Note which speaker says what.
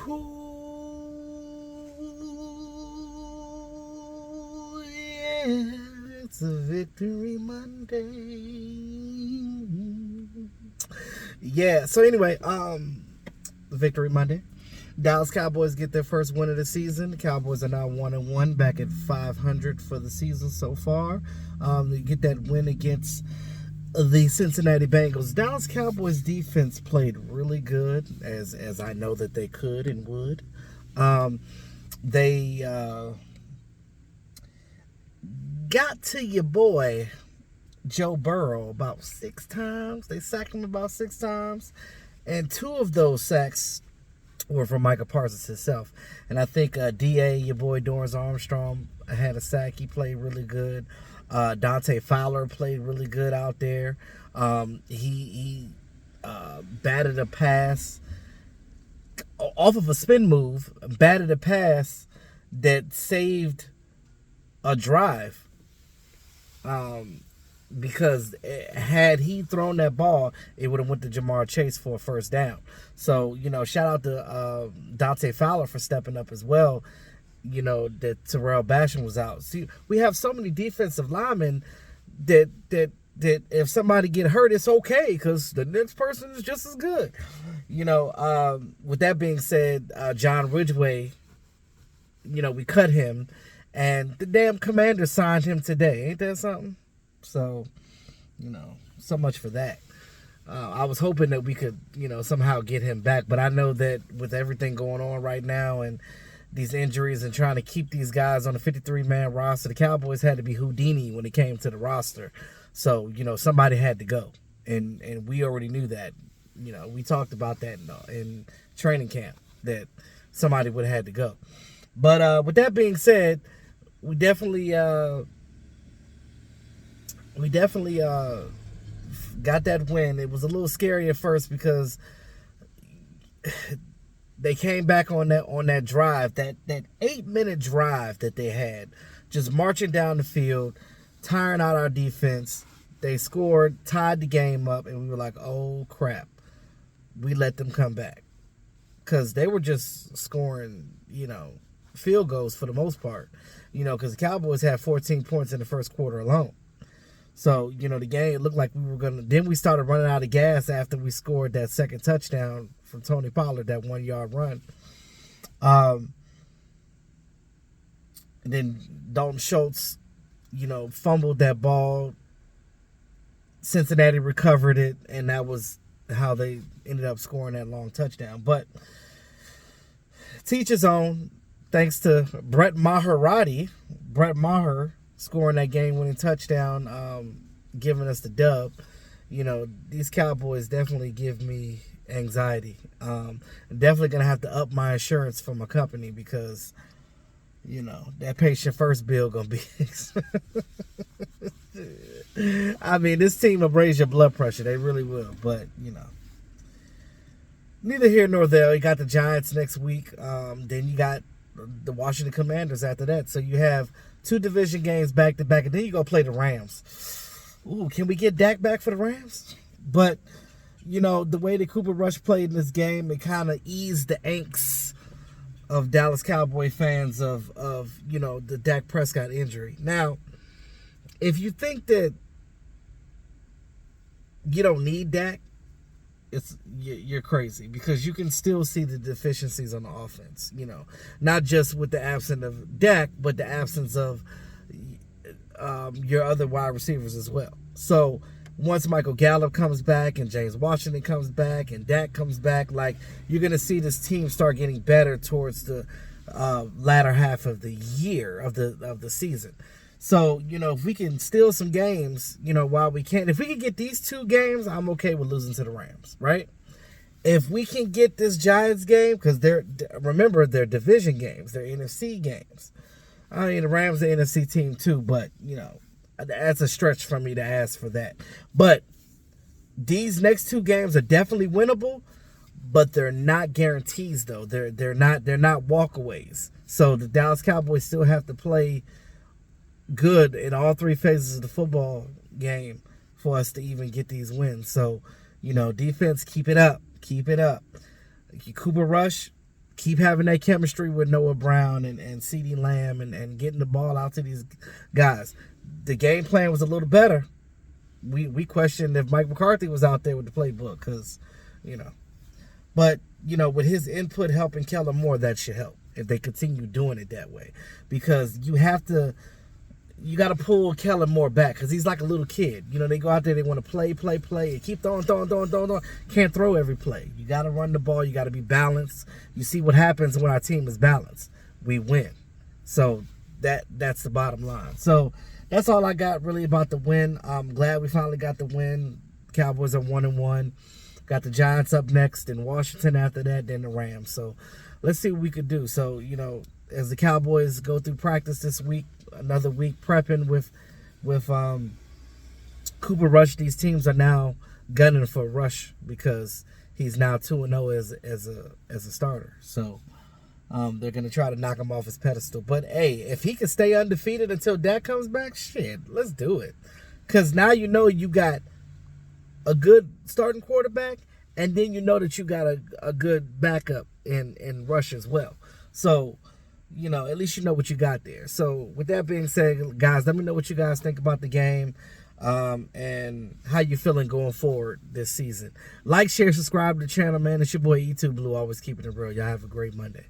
Speaker 1: Ooh, yeah, it's a Victory Monday. Yeah. So anyway, Victory Monday. Dallas Cowboys get their first win of the season. The Cowboys are now 1-1, back at 500 for the season so far. They get that win against the Cincinnati Bengals. Dallas Cowboys defense played really good, as I know that they could and would. They got to your boy Joe Burrow about 6 times. They sacked him about 6 times, and 2 of those sacks were from Micah Parsons himself. And I think DA, your boy Dorrance Armstrong, had a sack. He played really good. Dante Fowler played really good out there. He batted a pass off of a spin move, batted a pass that saved a drive. Because had he thrown that ball, it would have went to Jamar Chase for a first down. So, shout out to Dante Fowler for stepping up as well. That Terrell Basham was out. See, we have so many defensive linemen that if somebody get hurt, it's okay because the next person is just as good. With that being said, John Ridgway, we cut him, and the damn Commander signed him today. Ain't that something? So, so much for that. I was hoping that we could, somehow get him back. But I know that with everything going on right now and these injuries and trying to keep these guys on the 53-man roster, the Cowboys had to be Houdini when it came to the roster. So, somebody had to go. And we already knew that. We talked about that in training camp, that somebody would have had to go. But with that being said, we definitely got that win. It was a little scary at first because they came back on that drive, that 8-minute drive that they had, just marching down the field, tiring out our defense. They scored, tied the game up, and we were like, oh crap, we let them come back. Because they were just scoring, field goals for the most part, because the Cowboys had 14 points in the first quarter alone. So, the game looked like we were going to... Then we started running out of gas after we scored that second touchdown from Tony Pollard, that 1-yard run. And then Dalton Schultz, fumbled that ball. Cincinnati recovered it, and that was how they ended up scoring that long touchdown. But to each his own. Thanks to Brett Maher scoring that game-winning touchdown, giving us the dub. These Cowboys definitely give me anxiety. I'm definitely going to have to up my insurance for my company because, that patient first bill going to be... I mean, this team will raise your blood pressure. They really will. But, neither here nor there. You got the Giants next week. Then you got the Washington Commanders after that. So you have 2 division games back to back, and then you go play the Rams. Ooh, can we get Dak back for the Rams? But, the way that Cooper Rush played in this game, it kind of eased the angst of Dallas Cowboy fans of the Dak Prescott injury. Now, if you think that you don't need Dak, you're crazy, because you can still see the deficiencies on the offense, not just with the absence of Dak, but the absence of your other wide receivers as well. So once Michael Gallup comes back and James Washington comes back and Dak comes back, you're going to see this team start getting better towards the latter half of the year of the season. So, if we can steal some games, while we can, if we can get these 2 games, I'm okay with losing to the Rams, right? If we can get this Giants game, because remember, they're division games, they're NFC games. I mean, the Rams are an NFC team too, but, that's a stretch for me to ask for that. But these next 2 games are definitely winnable, but they're not guarantees, though. They're not walkaways. So the Dallas Cowboys still have to play good in all 3 phases of the football game for us to even get these wins. So, defense, keep it up. Cooper Rush, keep having that chemistry with Noah Brown and CeeDee Lamb and getting the ball out to these guys. The game plan was a little better. We questioned if Mike McCarthy was out there with the playbook because, But, with his input helping Kellen Moore, that should help if they continue doing it that way. Because you got to pull Kellen Moore back because he's like a little kid. They go out there, they want to play, and keep throwing. Can't throw every play. You got to run the ball. You got to be balanced. You see what happens when our team is balanced. We win. So that's the bottom line. So that's all I got really about the win. I'm glad we finally got the win. Cowboys are 1-1. Got the Giants up next, and Washington after that, then the Rams. So let's see what we could do. So, as the Cowboys go through practice this week, another week prepping with Cooper Rush, these teams are now gunning for Rush because he's now 2-0 as a starter. So they're going to try to knock him off his pedestal. But, hey, if he can stay undefeated until Dak comes back, shit, let's do it. Because now you got a good starting quarterback, and then that you got a good backup in Rush as well. So, at least you know what you got there. So, with that being said, guys, let me know what you guys think about the game and how you feeling going forward this season. Like, share, subscribe to the channel, man. It's your boy E2 Blue, always keeping it real. Y'all have a great Monday.